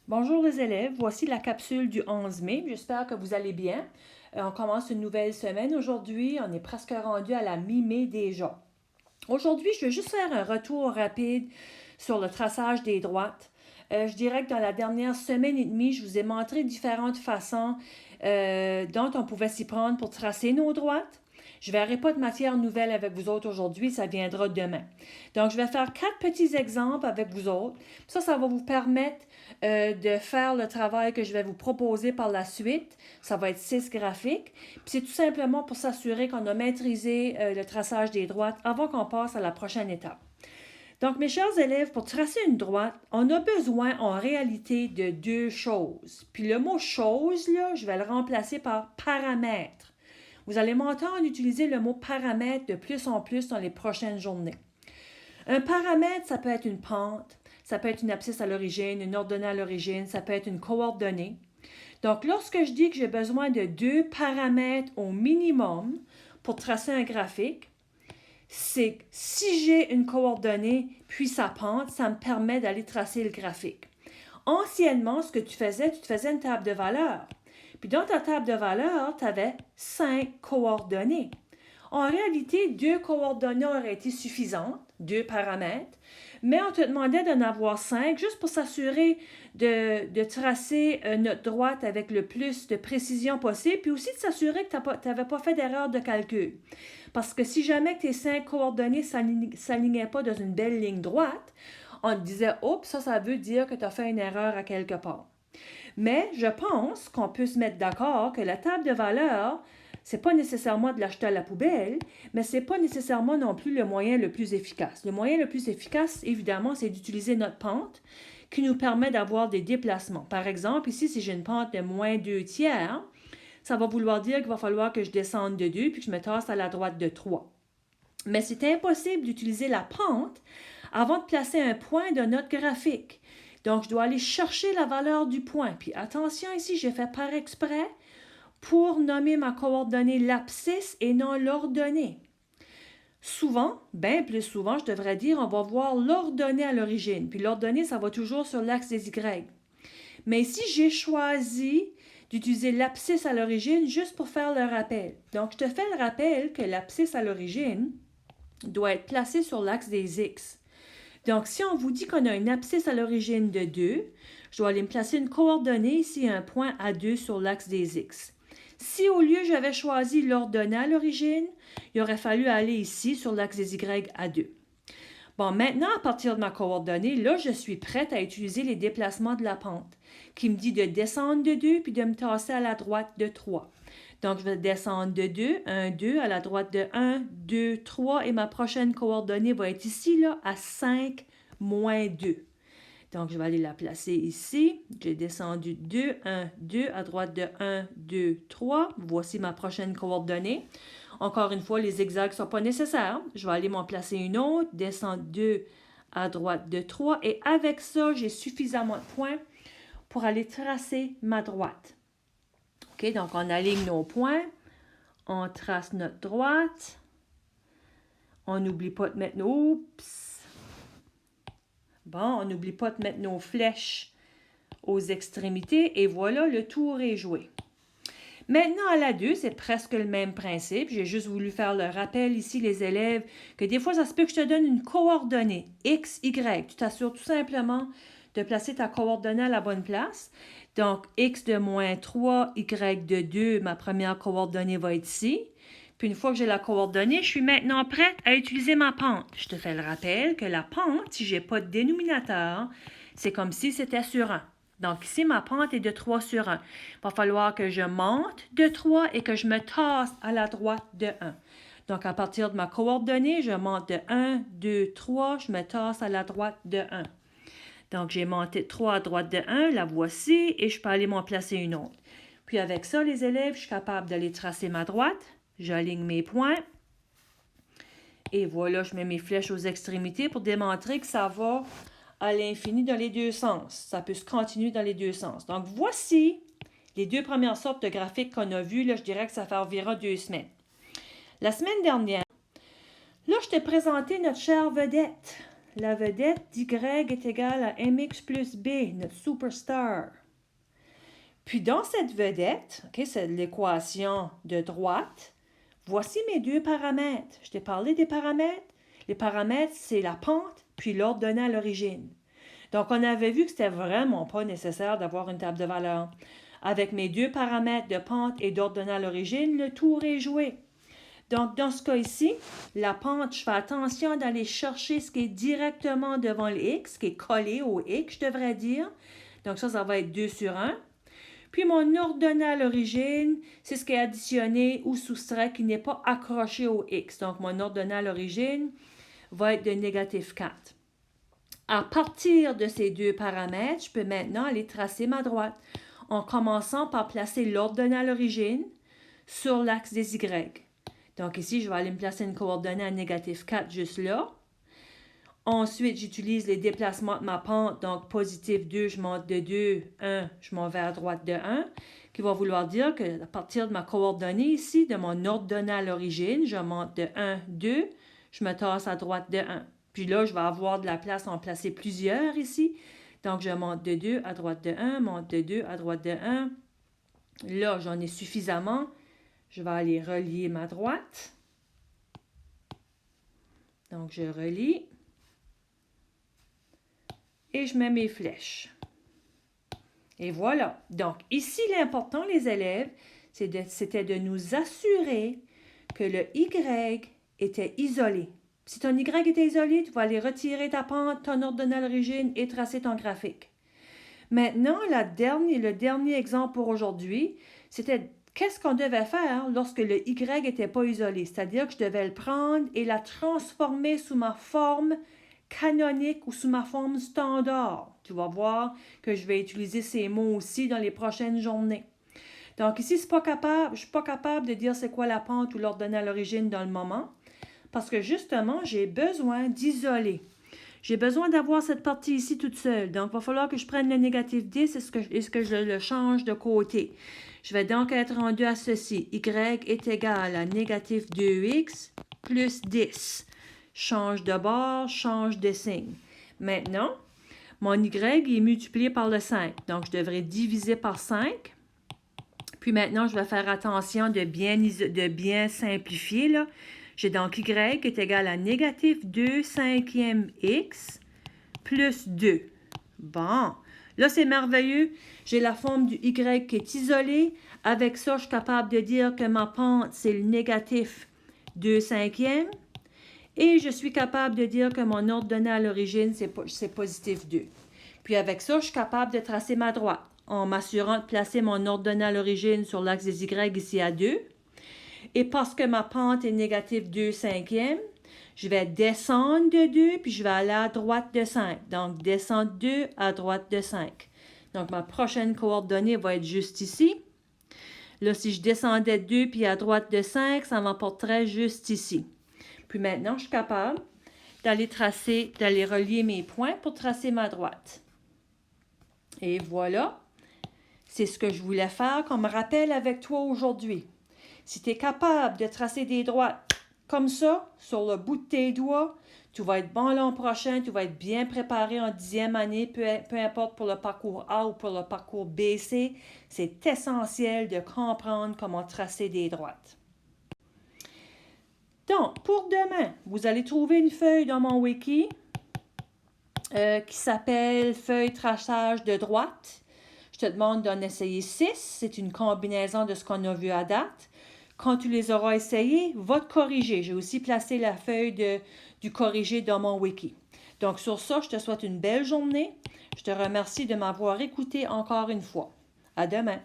Bonjour les élèves, voici la capsule du 11 mai. J'espère que vous allez bien. On commence une nouvelle semaine aujourd'hui. On est presque rendu à la mi-mai déjà. Aujourd'hui, je vais juste faire un retour rapide sur le traçage des droites. Je dirais que dans la dernière semaine et demie, je vous ai montré différentes façons dont on pouvait s'y prendre pour tracer nos droites. Je ne verrai pas de matière nouvelle avec vous autres aujourd'hui, ça viendra demain. Donc, je vais faire 4 petits exemples avec vous autres. Ça va vous permettre de faire le travail que je vais vous proposer par la suite. Ça va être 6 graphiques. Puis c'est tout simplement pour s'assurer qu'on a maîtrisé le traçage des droites avant qu'on passe à la prochaine étape. Donc, mes chers élèves, pour tracer une droite, on a besoin en réalité de deux choses. Puis le mot chose, là, je vais le remplacer par paramètre. Vous allez m'entendre utiliser le mot paramètre de plus en plus dans les prochaines journées. Un paramètre, ça peut être une pente, ça peut être une abscisse à l'origine, une ordonnée à l'origine, ça peut être une coordonnée. Donc, lorsque je dis que j'ai besoin de deux paramètres au minimum pour tracer un graphique, c'est que si j'ai une coordonnée puis sa pente, ça me permet d'aller tracer le graphique. Anciennement, ce que tu faisais une table de valeurs. Puis dans ta table de valeurs, tu avais 5 coordonnées. En réalité, 2 coordonnées auraient été suffisantes, 2 paramètres, mais on te demandait d'en avoir 5 juste pour s'assurer de tracer notre droite avec le plus de précision possible, puis aussi de s'assurer que tu n'avais pas fait d'erreur de calcul. Parce que si jamais tes 5 coordonnées ne s'alignaient pas dans une belle ligne droite, on te disait « Oups, ça veut dire que tu as fait une erreur à quelque part ». Mais je pense qu'on peut se mettre d'accord que la table de valeurs, c'est pas nécessairement de l'acheter à la poubelle, mais c'est pas nécessairement non plus le moyen le plus efficace. Le moyen le plus efficace, évidemment, c'est d'utiliser notre pente qui nous permet d'avoir des déplacements. Par exemple, ici, si j'ai une pente de moins 2 tiers, ça va vouloir dire qu'il va falloir que je descende de 2 puis que je me tasse à la droite de 3. Mais c'est impossible d'utiliser la pente avant de placer un point de notre graphique. Donc, je dois aller chercher la valeur du point. Puis attention ici, j'ai fait par exprès pour nommer ma coordonnée l'abscisse et non l'ordonnée. Souvent, bien plus souvent, je devrais dire, on va voir l'ordonnée à l'origine. Puis l'ordonnée, ça va toujours sur l'axe des Y. Mais ici, j'ai choisi d'utiliser l'abscisse à l'origine juste pour faire le rappel. Donc, je te fais le rappel que l'abscisse à l'origine doit être placée sur l'axe des X. Donc, si on vous dit qu'on a une abscisse à l'origine de 2, je dois aller me placer une coordonnée ici, un point à 2 sur l'axe des X. Si au lieu j'avais choisi l'ordonnée à l'origine, il aurait fallu aller ici sur l'axe des Y à 2. Bon, maintenant, à partir de ma coordonnée, là, je suis prête à utiliser les déplacements de la pente, qui me dit de descendre de 2 puis de me tasser à la droite de 3. Donc, je vais descendre de 2, 1, 2, à la droite de 1, 2, 3, et ma prochaine coordonnée va être ici, là, à 5, moins 2. Donc, je vais aller la placer ici. J'ai descendu 2, 1, 2, à droite de 1, 2, 3. Voici ma prochaine coordonnée. Encore une fois, les zigzags ne sont pas nécessaires. Je vais aller m'en placer une autre, descendre 2 à droite de 3. Et avec ça, j'ai suffisamment de points pour aller tracer ma droite. OK, donc on aligne nos points, on trace notre droite, on n'oublie pas de mettre nos... Oups! Bon, on n'oublie pas de mettre nos flèches aux extrémités et voilà, le tour est joué. Maintenant, à la 2, c'est presque le même principe. J'ai juste voulu faire le rappel ici, les élèves, que des fois, ça se peut que je te donne une coordonnée, X, Y. Tu t'assures tout simplement de placer ta coordonnée à la bonne place. Donc, X de moins 3, Y de 2, ma première coordonnée va être ici. Puis une fois que j'ai la coordonnée, je suis maintenant prête à utiliser ma pente. Je te fais le rappel que la pente, si je n'ai pas de dénominateur, c'est comme si c'était sur 1. Donc ici, ma pente est de 3 sur 1. Il va falloir que je monte de 3 et que je me tasse à la droite de 1. Donc à partir de ma coordonnée, je monte de 1, 2, 3, je me tasse à la droite de 1. Donc j'ai monté 3 à droite de 1, la voici, et je peux aller m'en placer une autre. Puis avec ça, les élèves, je suis capable d'aller tracer ma droite. J'aligne mes points. Et voilà, je mets mes flèches aux extrémités pour démontrer que ça va à l'infini dans les deux sens. Ça peut se continuer dans les deux sens. Donc, voici les deux premières sortes de graphiques qu'on a vues. Là, je dirais que ça fait environ 2 semaines. La semaine dernière, là, je t'ai présenté notre chère vedette, la vedette d'Y est égale à mx plus b, notre superstar. Puis dans cette vedette, c'est l'équation de droite, voici mes deux paramètres. Je t'ai parlé des paramètres. Les paramètres, c'est la pente, puis l'ordre donné à l'origine. Donc, on avait vu que c'était vraiment pas nécessaire d'avoir une table de valeur. Avec mes deux paramètres de pente et d'ordre donné à l'origine, le tour est joué. Donc, dans ce cas ici, la pente, je fais attention d'aller chercher ce qui est directement devant le x, ce qui est collé au x, je devrais dire. Donc, ça va être 2 sur 1. Puis, mon ordre donné à l'origine, c'est ce qui est additionné ou soustrait qui n'est pas accroché au x. Donc, mon ordre donné à l'origine va être de négatif 4. À partir de ces deux paramètres, je peux maintenant aller tracer ma droite en commençant par placer l'ordre donné à l'origine sur l'axe des y. Donc ici, je vais aller me placer une coordonnée à négatif 4 juste là. Ensuite, j'utilise les déplacements de ma pente. Donc positif 2, je monte de 2, 1, je m'en vais à droite de 1, qui va vouloir dire qu'à partir de ma coordonnée ici, de mon ordre donné à l'origine, je monte de 1, 2, je me tasse à droite de 1. Puis là, je vais avoir de la place à en placer plusieurs ici. Donc, je monte de 2 à droite de 1, monte de 2 à droite de 1. Là, j'en ai suffisamment. Je vais aller relier ma droite. Donc, je relie. Et je mets mes flèches. Et voilà. Donc, ici, l'important, les élèves, c'était de nous assurer que le Y était isolé. Si ton Y était isolé, tu vas aller retirer ta pente, ton ordre donné à l'origine et tracer ton graphique. Maintenant, le dernier exemple pour aujourd'hui, c'était qu'est-ce qu'on devait faire lorsque le Y n'était pas isolé. C'est-à-dire que je devais le prendre et la transformer sous ma forme canonique ou sous ma forme standard. Tu vas voir que je vais utiliser ces mots aussi dans les prochaines journées. Donc ici, je ne suis pas capable de dire c'est quoi la pente ou l'ordre donné à l'origine dans le moment. Parce que justement, j'ai besoin d'isoler. J'ai besoin d'avoir cette partie ici toute seule. Donc, il va falloir que je prenne le négatif 10 et que je le change de côté. Je vais donc être rendu à ceci. Y est égal à négatif 2x plus 10. Change de bord, change de signe. Maintenant, mon Y est multiplié par le 5. Donc, je devrais diviser par 5. Puis maintenant, je vais faire attention de bien simplifier, là. J'ai donc Y qui est égal à négatif 2 cinquième x plus 2. Bon, là c'est merveilleux. J'ai la forme du Y qui est isolée. Avec ça, je suis capable de dire que ma pente, c'est le négatif 2 cinquièmes. Et je suis capable de dire que mon ordre donné à l'origine, c'est positif 2. Puis avec ça, je suis capable de tracer ma droite en m'assurant de placer mon ordre donné à l'origine sur l'axe des Y ici à 2. Et parce que ma pente est négative 2 cinquièmes, je vais descendre de 2, puis je vais aller à droite de 5. Donc, descendre 2 à droite de 5. Donc, ma prochaine coordonnée va être juste ici. Là, si je descendais de 2, puis à droite de 5, ça m'emporterait juste ici. Puis maintenant, je suis capable d'aller relier mes points pour tracer ma droite. Et voilà, c'est ce que je voulais faire comme rappel avec toi aujourd'hui. Si tu es capable de tracer des droites comme ça, sur le bout de tes doigts, tu vas être bon l'an prochain, tu vas être bien préparé en 10e année, peu importe pour le parcours A ou pour le parcours BC. C'est essentiel de comprendre comment tracer des droites. Donc, pour demain, vous allez trouver une feuille dans mon wiki qui s'appelle « Feuille traçage de droite ». Je te demande d'en essayer 6. C'est une combinaison de ce qu'on a vu à date. Quand tu les auras essayés, va te corriger. J'ai aussi placé la feuille du corrigé dans mon wiki. Donc, sur ça, je te souhaite une belle journée. Je te remercie de m'avoir écouté encore une fois. À demain.